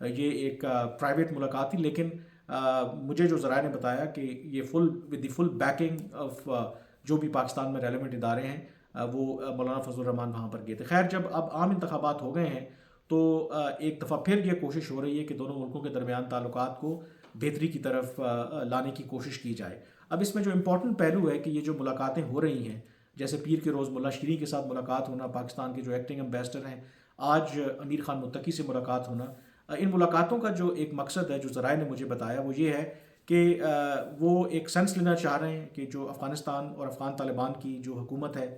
یہ ایک پرائیویٹ ملاقات تھی، لیکن مجھے جو ذرائع نے بتایا کہ یہ with the full backing of جو بھی پاکستان میں ریلیونٹ ادارے ہیں وہ مولانا فضل الرحمان وہاں پر گئے تھے. خیر، جب اب عام انتخابات ہو گئے ہیں تو ایک دفعہ پھر یہ کوشش ہو رہی ہے کہ دونوں ملکوں کے درمیان تعلقات کو بہتری کی طرف لانے کی کوشش کی جائے. اب اس میں جو امپورٹنٹ پہلو ہے کہ یہ جو ملاقاتیں ہو رہی ہیں، جیسے پیر کے روز ملا شیریں کے ساتھ ملاقات ہونا، پاکستان کے جو ایکٹنگ امبیسڈر ہیں، آج امیر خان متقی سے ملاقات ہونا، ان ملاقاتوں کا جو ایک مقصد ہے جو ذرائع نے مجھے بتایا وہ یہ ہے کہ وہ ایک سینس لینا چاہ رہے ہیں کہ جو افغانستان اور افغان طالبان کی جو حکومت ہے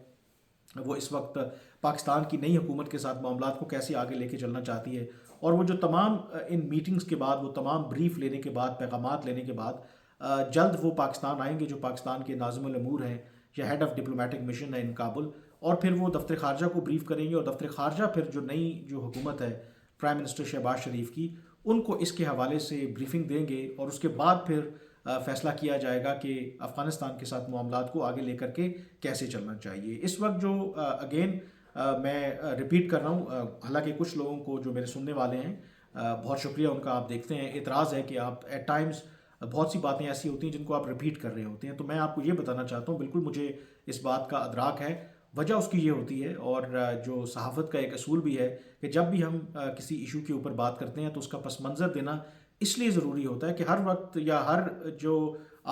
وہ اس وقت پاکستان کی نئی حکومت کے ساتھ معاملات کو کیسے آگے لے کے چلنا چاہتی ہے، اور وہ جو تمام ان میٹنگز کے بعد، وہ تمام بریف لینے کے بعد، پیغامات لینے کے بعد جلد وہ پاکستان آئیں گے جو پاکستان کے ناظم الامور ہیں یا ہیڈ آف ڈپلومیٹک مشن ہے ان کابل، اور پھر وہ دفتر خارجہ کو بریف کریں گے، اور دفتر خارجہ پھر جو نئی جو حکومت ہے پرائم منسٹر شہباز شریف کی، ان کو اس کے حوالے سے بریفنگ دیں گے، اور اس کے بعد پھر فیصلہ کیا جائے گا کہ افغانستان کے ساتھ معاملات کو آگے لے کر کے کیسے چلنا چاہیے. اس وقت جو اگین میں ریپیٹ کر رہا ہوں، حالانکہ کچھ لوگوں کو جو میرے سننے والے ہیں بہت شکریہ ان کا، آپ دیکھتے ہیں اعتراض ہے کہ آپ ایٹ ٹائمز بہت سی باتیں ایسی ہوتی ہیں جن کو آپ ریپیٹ کر رہے ہوتے ہیں، تو میں آپ کو یہ بتانا چاہتا ہوں بالکل مجھے اس بات کا ادراک ہے. وجہ اس کی یہ ہوتی ہے، اور جو صحافت کا ایک اصول بھی ہے کہ جب بھی ہم کسی ایشو کے اوپر بات کرتے ہیں تو اس کا پس منظر دینا اس لیے ضروری ہوتا ہے کہ ہر وقت یا ہر جو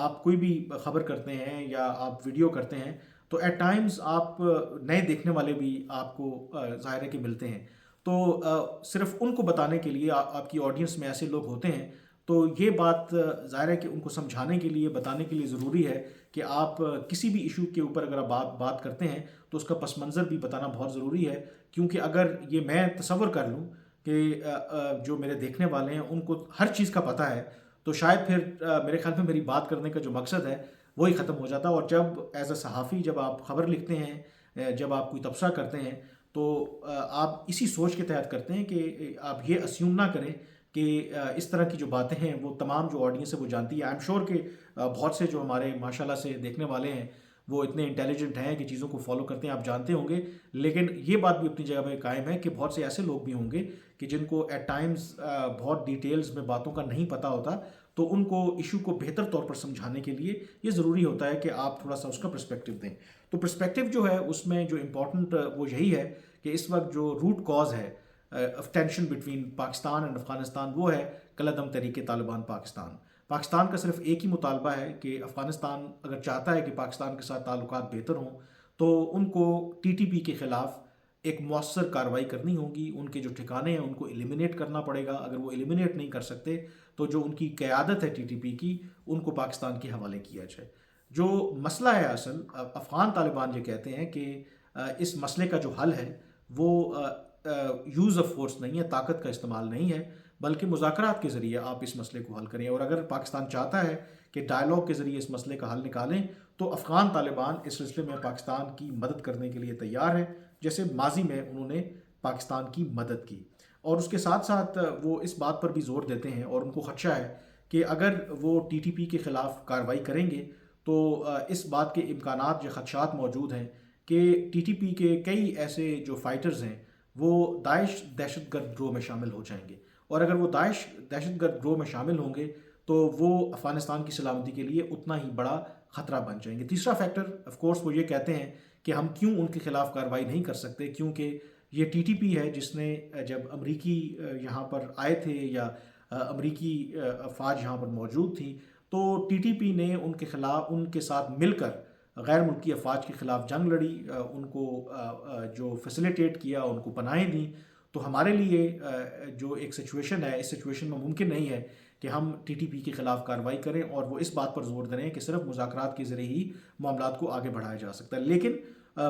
آپ کوئی بھی خبر کرتے ہیں یا آپ ویڈیو کرتے ہیں تو ایٹ ٹائمز آپ نئے دیکھنے والے بھی آپ کو ظاہر ہے کہ ملتے ہیں، تو صرف ان کو بتانے کے لیے آپ کی آڈینس میں ایسے لوگ ہوتے ہیں، تو یہ بات ظاہر ہے کہ ان کو سمجھانے کے لیے، بتانے کے لیے ضروری ہے کہ آپ کسی بھی ایشو کے اوپر اگر آپ بات کرتے ہیں تو اس کا پس منظر بھی بتانا بہت ضروری ہے. کیونکہ اگر یہ میں تصور کر لوں کہ جو میرے دیکھنے والے ہیں ان کو ہر چیز کا پتہ ہے، تو شاید پھر میرے خیال میں میری بات کرنے کا جو مقصد ہے وہی ختم ہو جاتا. اور جب ایز اے صحافی جب آپ خبر لکھتے ہیں، جب آپ کوئی تبصرہ کرتے ہیں، تو آپ اسی سوچ کے تحت کرتے ہیں کہ آپ یہ اسیوم نہ کریں کہ اس طرح کی جو باتیں ہیں وہ تمام جو آڈینس ہے وہ جانتی ہے. آئی ایم شیور کہ بہت سے جو ہمارے ماشاء اللہ سے دیکھنے والے ہیں وہ اتنے انٹیلیجنٹ ہیں کہ چیزوں کو فالو کرتے ہیں، آپ جانتے ہوں گے. لیکن یہ بات بھی اپنی جگہ پہ قائم ہے کہ بہت سے ایسے لوگ بھی ہوں گے کہ جن کو ایٹ ٹائمز بہت ڈیٹیلز میں باتوں کا نہیں پتہ ہوتا، تو ان کو ایشو کو بہتر طور پر سمجھانے کے لیے یہ ضروری ہوتا ہے کہ آپ تھوڑا سا اس کا پرسپیکٹیو دیں. تو پرسپیکٹیو جو ہے اس میں جو امپورٹنٹ وہ یہی ہے کہ اس وقت جو روٹ کاز ہے of tension between Pakistan and Afghanistan وہ ہے کالعدم تحریک طالبان پاکستان. پاکستان کا صرف ایک ہی مطالبہ ہے کہ افغانستان اگر چاہتا ہے کہ پاکستان کے ساتھ تعلقات بہتر ہوں تو ان کو ٹی ٹی پی کے خلاف ایک مؤثر کارروائی کرنی ہوگی. ان کے جو ٹھکانے ہیں ان کو ایلیمینیٹ کرنا پڑے گا. اگر وہ ایلیمینیٹ نہیں کر سکتے تو جو ان کی قیادت ہے ٹی ٹی پی کی ان کو پاکستان کے حوالے کیا جائے. جو مسئلہ ہے اصل، افغان طالبان یہ کہتے ہیں کہ اس مسئلے کا جو حل ہے وہ یوز آف فورس نہیں ہے، طاقت کا استعمال نہیں ہے، بلکہ مذاکرات کے ذریعے آپ اس مسئلے کو حل کریں. اور اگر پاکستان چاہتا ہے کہ ڈائلاگ کے ذریعے اس مسئلے کا حل نکالیں تو افغان طالبان اس سلسلے میں پاکستان کی مدد کرنے کے لیے تیار ہیں، جیسے ماضی میں انہوں نے پاکستان کی مدد کی. اور اس کے ساتھ ساتھ وہ اس بات پر بھی زور دیتے ہیں، اور ان کو خدشہ ہے کہ اگر وہ ٹی ٹی پی کے خلاف کارروائی کریں گے تو اس بات کے امکانات یا خدشات موجود ہیں کہ ٹی ٹی پی کے کئی ایسے جو فائٹرز ہیں وہ داعش دہشت گرد گروہ میں شامل ہو جائیں گے، اور اگر وہ داعش دہشت گرد گروہ میں شامل ہوں گے تو وہ افغانستان کی سلامتی کے لیے اتنا ہی بڑا خطرہ بن جائیں گے. تیسرا فیکٹر آف کورس وہ یہ کہتے ہیں کہ ہم کیوں ان کے خلاف کارروائی نہیں کر سکتے، کیونکہ یہ ٹی ٹی پی ہے جس نے جب امریکی یہاں پر آئے تھے یا امریکی افواج یہاں پر موجود تھی تو ٹی ٹی پی نے ان کے خلاف، ان کے ساتھ مل کر غیر ملکی افواج کے خلاف جنگ لڑی، ان کو جو فیسیلیٹیٹ کیا، ان کو پناہیں دیں. تو ہمارے لیے جو ایک سچویشن ہے، اس سچویشن میں ممکن نہیں ہے کہ ہم ٹی ٹی پی کے خلاف کارروائی کریں، اور وہ اس بات پر زور دیں کہ صرف مذاکرات کے ذریعے ہی معاملات کو آگے بڑھایا جا سکتا ہے. لیکن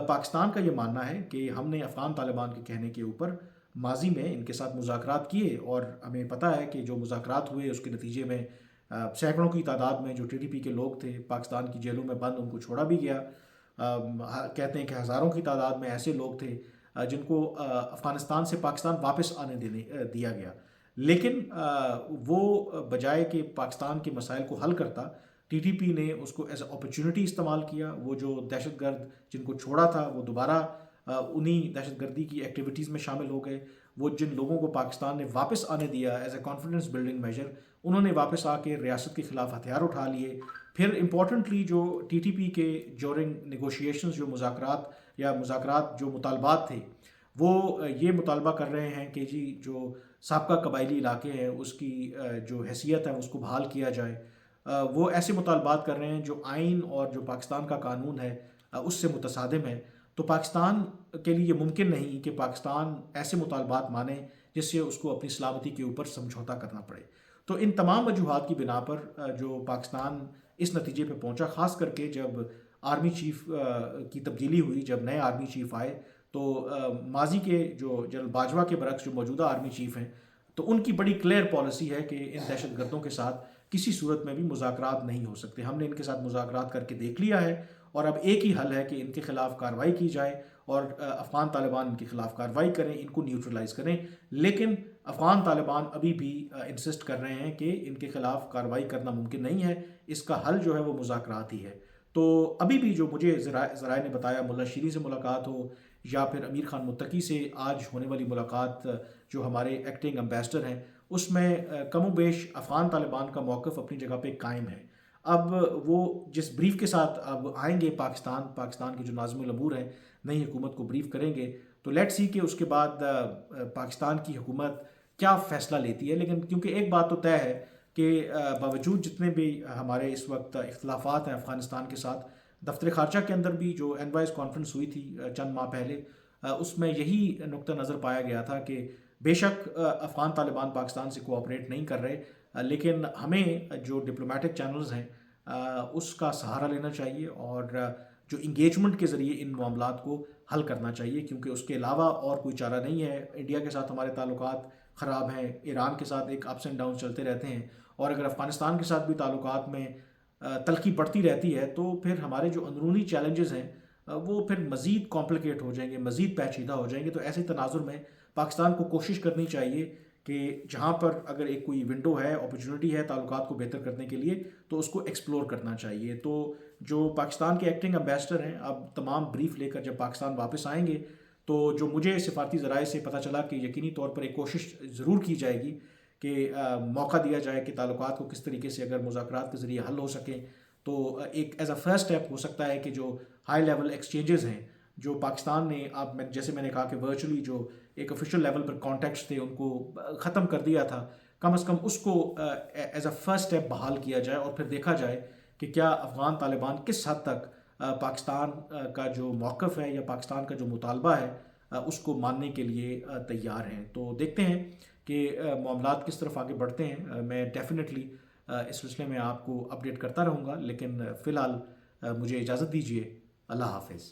پاکستان کا یہ ماننا ہے کہ ہم نے افغان طالبان کے کہنے کے اوپر ماضی میں ان کے ساتھ مذاکرات کیے، اور ہمیں پتہ ہے کہ جو مذاکرات ہوئے اس کے نتیجے میں سینکڑوں کی تعداد میں جو ٹی ٹی پی کے لوگ تھے پاکستان کی جیلوں میں بند، ان کو چھوڑا بھی گیا. کہتے ہیں کہ ہزاروں کی تعداد میں ایسے لوگ تھے جن کو افغانستان سے پاکستان واپس آنے دیا گیا. لیکن وہ بجائے کہ پاکستان کے مسائل کو حل کرتا، ٹی ٹی پی نے اس کو ایز اے اپرچونٹی استعمال کیا. وہ جو دہشت گرد جن کو چھوڑا تھا وہ دوبارہ انہی دہشت گردی کی ایکٹیویٹیز میں شامل ہو گئے. وہ جن لوگوں کو پاکستان نے واپس آنے دیا as a confidence building measure, انہوں نے واپس آ کے ریاست کے خلاف ہتھیار اٹھا لیے. پھر امپورٹنٹلی جو ٹی ٹی پی کے جورنگ نیگوشیشنز جو مذاکرات جو مطالبات تھے، وہ یہ مطالبہ کر رہے ہیں کہ جی جو سابقہ قبائلی علاقے ہیں اس کی جو حیثیت ہے اس کو بحال کیا جائے. وہ ایسے مطالبات کر رہے ہیں جو آئین اور جو پاکستان کا قانون ہے اس سے متصادم ہے. تو پاکستان کے لیے یہ ممکن نہیں کہ پاکستان ایسے مطالبات مانے جس سے اس کو اپنی سلامتی کے اوپر سمجھوتا کرنا پڑے. تو ان تمام وجوہات کی بنا پر جو پاکستان اس نتیجے پہ پہنچا، خاص کر کے جب آرمی چیف کی تبدیلی ہوئی، جب نئے آرمی چیف آئے، تو ماضی کے جو جنرل باجوہ کے برعکس جو موجودہ آرمی چیف ہیں، تو ان کی بڑی کلیئر پالیسی ہے کہ ان دہشت گردوں کے ساتھ کسی صورت میں بھی مذاکرات نہیں ہو سکتے. ہم نے ان کے ساتھ مذاکرات کر کے دیکھ لیا ہے، اور اب ایک ہی حل ہے کہ ان کے خلاف کارروائی کی جائے اور افغان طالبان ان کے خلاف کارروائی کریں، ان کو نیوٹرلائز کریں. لیکن افغان طالبان ابھی بھی انسسٹ کر رہے ہیں کہ ان کے خلاف کارروائی کرنا ممکن نہیں ہے، اس کا حل جو ہے وہ مذاکرات ہی ہے. تو ابھی بھی جو مجھے ذرائع نے بتایا، ملا شیری سے ملاقات ہو یا پھر امیر خان متقی سے آج ہونے والی ملاقات جو ہمارے ایکٹنگ امبیسڈر ہیں، اس میں کم و بیش افغان طالبان کا موقف اپنی جگہ پہ قائم ہے. اب وہ جس بریف کے ساتھ اب آئیں گے پاکستان کے جو ناظم الامور ہیں نئی حکومت کو بریف کریں گے، تو لیٹ سی کہ اس کے بعد پاکستان کی حکومت کیا فیصلہ لیتی ہے. لیکن کیونکہ ایک بات تو طے ہے کہ باوجود جتنے بھی ہمارے اس وقت اختلافات ہیں افغانستان کے ساتھ، دفتر خارجہ کے اندر بھی جو انوائس کانفرنس ہوئی تھی چند ماہ پہلے، اس میں یہی نقطہ نظر پایا گیا تھا کہ بے شک افغان طالبان پاکستان سے کوآپریٹ نہیں کر رہے، لیکن ہمیں جو ڈپلومیٹک چینلز ہیں اس کا سہارا لینا چاہیے اور جو انگیجمنٹ کے ذریعے ان معاملات کو حل کرنا چاہیے، کیونکہ اس کے علاوہ اور کوئی چارہ نہیں ہے. انڈیا کے ساتھ ہمارے تعلقات خراب ہیں، ایران کے ساتھ ایک اپس اینڈ ڈاؤن چلتے رہتے ہیں، اور اگر افغانستان کے ساتھ بھی تعلقات میں تلخی بڑھتی رہتی ہے تو پھر ہمارے جو اندرونی چیلنجز ہیں وہ پھر مزید کمپلیکیٹ ہو جائیں گے، مزید پیچیدہ ہو جائیں گے. تو ایسے تناظر میں پاکستان کو کوشش کرنی چاہیے کہ جہاں پر اگر ایک کوئی ونڈو ہے، اپرچونٹی ہے تعلقات کو بہتر کرنے کے لیے، تو اس کو ایکسپلور کرنا چاہیے. تو جو پاکستان کے ایکٹنگ امبیسڈر ہیں اب تمام بریف لے کر جب پاکستان واپس آئیں گے، تو جو مجھے سفارتی ذرائع سے پتہ چلا کہ یقینی طور پر ایک کوشش ضرور کی جائے گی کہ موقع دیا جائے کہ تعلقات کو کس طریقے سے اگر مذاکرات کے ذریعے حل ہو سکیں، تو ایک ایز اے فرسٹ اسٹیپ ہو سکتا ہے کہ جو ہائی لیول ایکسچینجز ہیں جو پاکستان نے اب جیسے میں نے کہا کہ ورچولی جو ایک آفیشیل لیول پر کانٹیکٹس تھے ان کو ختم کر دیا تھا، کم از کم اس کو ایز اے فرسٹ اسٹیپ بحال کیا جائے، اور پھر دیکھا جائے کہ کیا افغان طالبان کس حد تک پاکستان کا جو موقف ہے یا پاکستان کا جو مطالبہ ہے اس کو ماننے کے لیے تیار ہیں. تو دیکھتے ہیں کہ معاملات کس طرف آگے بڑھتے ہیں. میں ڈیفینیٹلی اس سلسلے میں آپ کو اپڈیٹ کرتا رہوں گا، لیکن فی الحال مجھے اجازت دیجیے. اللہ حافظ.